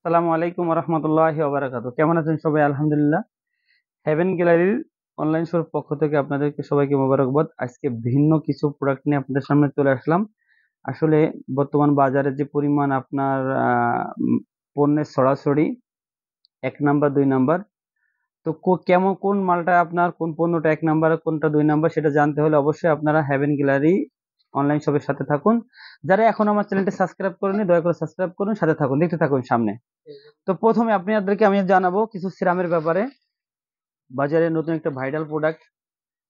আসসালামু আলাইকুম রহমতুল্লাহি ওবারাকাতুহু। কেমন আছেন সবাই? আলহামদুলিল্লাহ। হেভেন গ্যালারির অনলাইন শোর পক্ষ থেকে আপনাদেরকে সবাইকে মোবারকবাদ। আজকে ভিন্ন কিছু প্রোডাক্ট নিয়ে আপনাদের সামনে চলে আসলাম। আসলে বর্তমান বাজারে যে পরিমাণ আপনার পণ্যের ছড়াছড়ি, 1 নাম্বার 2 নাম্বার, তো কেমন কোন মালটা আপনার, কোন পণ্যটা 1 নাম্বার কোনটা 2 নাম্বার সেটা জানতে হলে অবশ্যই আপনারা হেভেন গ্যালারি অনলাইন শপের সাথে থাকুন। যারা এখন আমার চ্যানেলটি সাবস্ক্রাইব করেনি দয়া করে সাবস্ক্রাইব করুন, সাথে থাকুন, দেখতে থাকুন সামনে। তো প্রথমে আপনাদেরকে আমি জানাবো কিছু সিরামের ব্যাপারে। বাজারে নতুন একটা ভাইরাল প্রোডাক্ট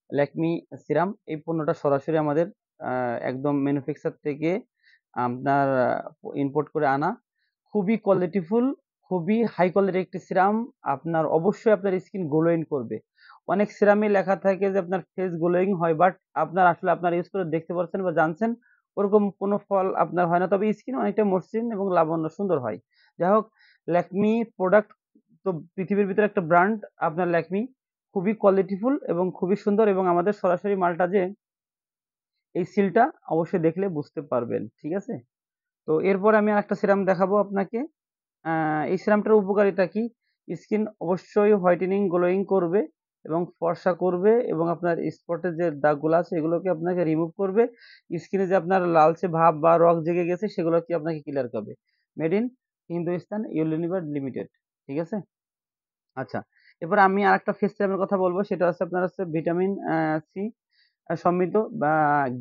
ল্যাকমি সিরাম। এই পণ্যটা সরাসরি আমাদের একদম ম্যানুফ্যাকচার থেকে আপনার ইম্পোর্ট করে আনা, খুবই কোয়ালিটিফুল, খুবই হাই কোয়ালিটির একটি সিরাম। আপনার অবশ্যই আপনার স্কিন গ্লোয়িং করবে। অনেক সিরামে লেখা থাকে যে আপনার ফেস গ্লোয়িং হয়, বাট আপনার আসলে আপনার ইউজ করে দেখতে পাচ্ছেন বা জানছেন ওরকম কোনো ফল আপনার হয় না, তবে স্কিন অনেকটা মসৃণ এবং লাবণ্য সুন্দর হয়। যাই হোক, ল্যাকমি প্রোডাক্ট তো পৃথিবীর ভিতরে একটা ব্র্যান্ড আপনার ল্যাকমি, খুবই কোয়ালিটিফুল এবং খুবই সুন্দর। এবং আমাদের সরাসরি মালটা যে এই সিলটা অবশ্যই দেখলে বুঝতে পারবেন, ঠিক আছে? তো এরপর আমি আরেকটা সিরাম দেখাবো আপনাকে। এই সিরামটার উপকারিতা কি? স্কিন অবশ্যই হোয়াইটেনিং গ্লোয়িং করবে এবং ফর্সা করবে, এবং আপনার স্পটের যে দাগগুলো আছে এগুলোকে আপনাকে রিমুভ করবে। স্কিনে যে আপনার লালচে ভাব বা রগ জেগে গেছে সেগুলোকে আপনাকে ক্লিয়ার করবে। Made in Hindustan Unilever limited, ঠিক আছে? আচ্ছা, এরপর আমি আরেকটা ফেস সিরামের কথা বলবো, সেটা হচ্ছে আপনার হচ্ছে ভিটামিন সি সমৃদ্ধ বা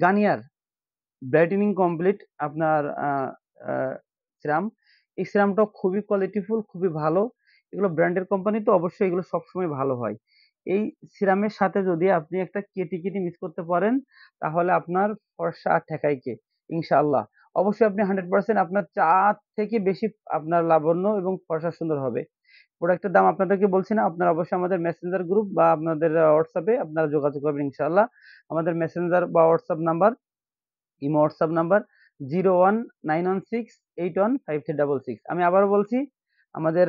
গার্নিয়ার ব্রাইটেনিং কমপ্লিট আপনার সিরাম। এই সিরামটাও খুবই কোয়ালিটিফুল, খুবই ভালো। এগুলো ব্র্যান্ডের কোম্পানি, তো অবশ্যই এগুলো সবসময় ভালো হয়। এই সিরামের সাথে যদি আপনি একটা কেটি মিক্স করতে পারেন তাহলে আপনার ফর্সা আর ঠেকায় কে, ইনশাআল্লাহ। অবশ্যই আপনি 100% আপনার থেকে বেশি আপনার লাবণ্য এবং ফর্সা সুন্দর হবে। প্রোডাক্টের দাম আপনাদেরকে বলছি না, আপনারা অবশ্যই আমাদের মেসেঞ্জার গ্রুপ বা আপনাদের হোয়াটসঅ্যাপে আপনারা যোগাযোগ করবেন ইনশাআল্লাহ। আমাদের মেসেঞ্জার বা WhatsApp number, imo WhatsApp number 01916815366। আমি আবারও বলছি, আমাদের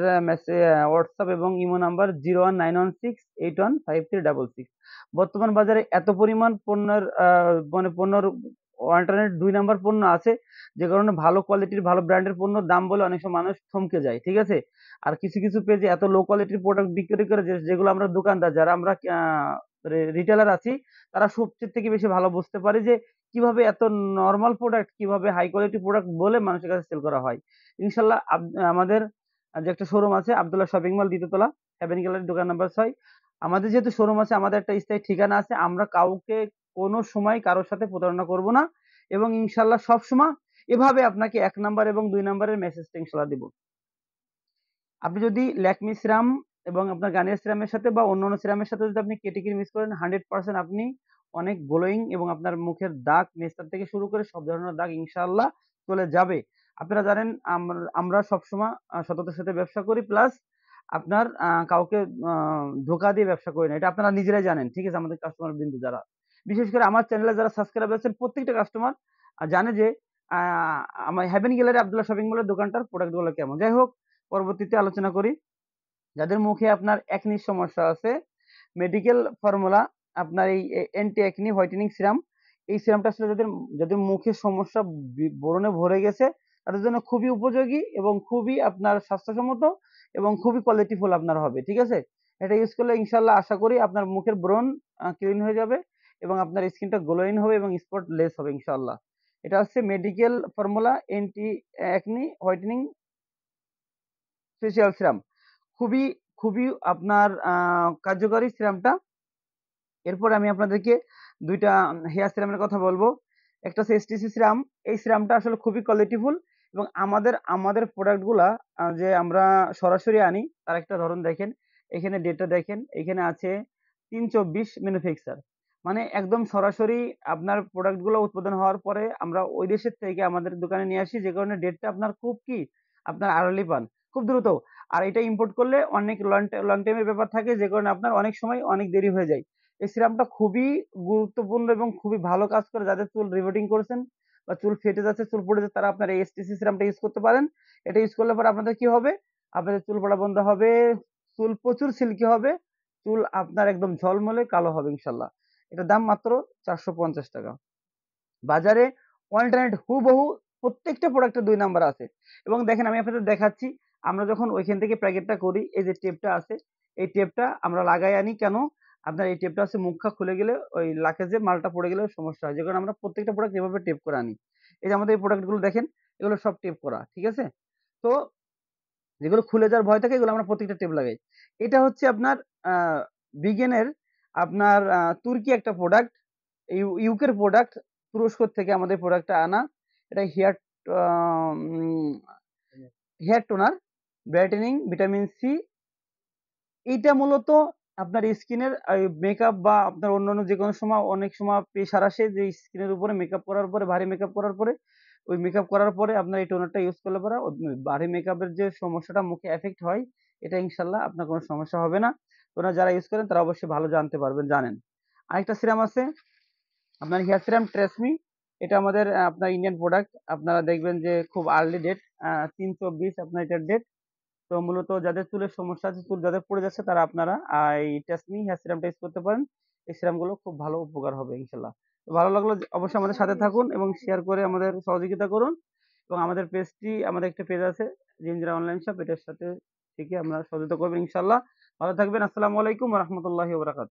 হোয়াটসঅ্যাপ এবং ইমো নাম্বার 01916815366। বর্তমান বাজারে এত পরিমাণ পণ্যের মানে পণ্যর অল্টারনেট 2 নাম্বার পণ্য আছে, যে কারণে ভালো কোয়ালিটির ভালো ব্র্যান্ডের পণ্য দাম বলে অনেক সময় মানুষ থমকে যায়, ঠিক আছে? আর কিছু কিছু পেজে এত লো কোয়ালিটির প্রোডাক্ট বিক্রি করে যেগুলো আমরা দোকানদার, যারা আমরা রিটেলার আছি, তারা সবচেয়ে থেকে বেশি ভালো বুঝতে পারি যে কিভাবে এত নরমাল প্রোডাক্ট কিভাবে হাই কোয়ালিটি প্রোডাক্ট বলে মানুষের কাছে সেল করা হয়। ইনশাল্লাহ আমাদের যে একটা শোরুম আছে আব্দুল্লাহ শপিং মল, দ্বিতীয়তলা, হেভেন গ্যালারি, দোকান নাম্বার 6। আমাদের যেহেতু শোরুম আছে, আমাদের একটা স্থায়ী ঠিকানা আছে। আমরা কাউকে কোনো সময় কারোর সাথে প্রতারণা করব না, এবং ইনশাল্লাহ সবসময় এভাবে আপনাকে 1 নাম্বার এবং 2 নাম্বারের মেসেজটা ইনশাল্লাহ দিব। আপনি যদি ল্যাকমি সিরাম এবং আপনার গার্নিয়ার সিরামের সাথে বা অন্যান্য সিরামের সাথে যদি আপনি কেটিকে মিক্স করেন, 100% আপনি অনেক গ্লোয়িং এবং আপনার মুখের দাগ, মেস্তার থেকে শুরু করে সব ধরনের দাগ ইনশাআল্লাহ চলে যাবে। আপনারা জানেন আমরা সবসময় সততার সাথে ব্যবসা করি, প্লাস আপনার কাউকে ধোঁকা দিয়ে ব্যবসা করি না। এটা আপনারা নিজেরাই জানেন, ঠিক আছে? আমাদের কাস্টমার বিন্দু যারা, বিশেষ করে আমার চ্যানেলে যারা সাবস্ক্রাইব আছেন, প্রত্যেকটা কাস্টমার জানে যে আমার হেভেন গ্যালারি আব্দুল্লাহ শপিং মলের দোকানটার প্রোডাক্টগুলো কেমন। যাই হোক, পরবর্তীতে আলোচনা করি। যাদের মুখে আপনার একনির সমস্যা আছে, মেডিকেল ফর্মুলা আপনার এই অ্যান্টি একনি হোয়াইটেনিং সিরাম, এই সিরামটা আসলে যাদের যাদের মুখের সমস্যা ব্রণে ভরে গেছে তাদের জন্য খুবই উপযোগী এবং খুবই আপনার স্বাস্থ্যসম্মত এবং খুবই কোয়ালিটিফুল আপনার হবে, ঠিক আছে? এটা ইউজ করলে ইনশাল্লাহ আশা করি আপনার মুখের ব্রণ ক্লিন হয়ে যাবে এবং আপনার স্কিনটা গ্লোয়িং হবে এবং স্পট লেস হবে ইনশাল্লাহ। এটা হচ্ছে medical formula anti acne whitening facial serum. খুবই, খুবই আপনার কার্যকরী সিরামটা। এরপরে আমি আপনাদেরকে ২ টা হেয়ার সিরামের কথা বলবো। একটা হচ্ছে এসটিসি সিরাম। এই সিরামটা আসলে খুবই কোয়ালিটিফুল এবং আমাদের প্রোডাক্ট গুলা যে আমরা সরাসরি আনি তার একটা ধরন দেখেন। এখানে ডেটটা দেখেন। এখানে আছে ৩-২৪ ম্যানুফ্যাকচার। মানে একদম সরাসরি আপনার প্রোডাক্ট গুলো উৎপাদন হওয়ার পরে আমরা ওই দেশের থেকে আমাদের দোকানে নিয়ে আসি, যে কারণে ডেটটা আপনার খুব কি আপনার আর্লি পান, খুব দ্রুত। আর এটা ইম্পোর্ট করলে অনেক লং টাইমের ব্যাপার থাকে, যে কারণে আপনার অনেক সময় অনেক দেরি হয়ে যায়। এই সিরামটা খুবই গুরুত্বপূর্ণ এবং খুবই ভালো কাজ করে। যাদের চুল রিবুটিং করেছেন বা চুল ফেটে যাচ্ছে, চুল পড়ে যাচ্ছে, তারা আপনার এই এসটিসি সিরামটা ইউজ করতে পারেন। এটা ইউজ করলে পরে আপনাদের কি হবে? আপনাদের চুল পড়া বন্ধ হবে, চুল প্রচুর সিল্কি হবে, চুল আপনার একদম ঝলমলে কালো হবে ইনশাল্লাহ। এটার দাম মাত্র ৳৪৫০। বাজারে অল্টারনেট হুবহু প্রত্যেকটা প্রোডাক্টের ২ নাম্বার আছে। এবং দেখেন আমি আপনাদের দেখাচ্ছি, আমরা যখন ওইখান থেকে প্যাকেটটা করি, এই যে টেপটা আছে, এই টেপটা আমরা লাগাই আনি কেন? আপনার এই টেপটা হচ্ছে মুখটা খুলে গেলে ওই লাকেজে মালটা পড়ে গেলে সমস্যা হয়। যে কারণে আমরা প্রত্যেকটা প্রোডাক্ট এভাবে টেপ করে আনি। এই যে আমাদের এই প্রোডাক্টগুলো দেখেন, এগুলো সব টেপ করা। ঠিক আছে? তো যেগুলো খুলে যাওয়ার ভয় থাকে এগুলো আমরা প্রত্যেকটা টেপ লাগাই। এটা হচ্ছে আপনার আ বিগেনের আপনার তুর্কি একটা প্রোডাক্ট, ইউকের প্রোডাক্ট, তুরস্ক থেকে আমাদের প্রোডাক্টটা আনা। এটা uh um hair toner, brightening, vitamin C. এইটা মূলত আপনার স্কিনের মেকআপ বা আপনার অন্যান্য যেকোনো সময় অনেক সময় প্রেশার আসে যে স্কিনের উপরে মেকআপ করার পরে, ভারী মেকআপ করার পরে, ওই মেকআপ করার পরে আপনার এই টোনারটা ইউজ করলে পরে ভারী মেকআপের যে সমস্যাটা মুখে এফেক্ট হয়, এটা ইনশাআল্লাহ আপনার কোনো সমস্যা হবে না। টোনার যারা ইউজ করেন তারা অবশ্যই ভালো জানতে পারবেন, জানেন। আরেকটা সিরাম আছে আপনার হেয়ার সিরাম ট্রেসমি। এটা আমাদের আপনার ইন্ডিয়ান প্রোডাক্ট। আপনারা দেখবেন যে খুব আর্লি ডেট ৩-২৪ আপনার এটার ডেট। তো মূলত যাদের চুলের সমস্যা আছে, চুল যাদের পড়ে যাচ্ছে তারা আপনারা এই ট্রেসমি হেয়ার সিরামটা ইউজ করতে পারেন। এই সিরামগুলো খুব ভালো উপকার হবে ইনশাআল্লাহ। তো ভালো লাগলো অবশ্যই আমাদের সাথে থাকুন এবং শেয়ার করে আমাদের সহযোগিতা করুন এবং আমাদের পেজটি, আমাদের একটা পেজ আছে জিঞ্জিরা অনলাইন শপ, এটার সাথে থেকে আমরা সহযোগিতা করবেন ইনশাআল্লাহ। ভালো থাকবেন। আসসালামু আলাইকুম ওয়া রাহমাতুল্লাহি ওয়া বারাকাতুহু।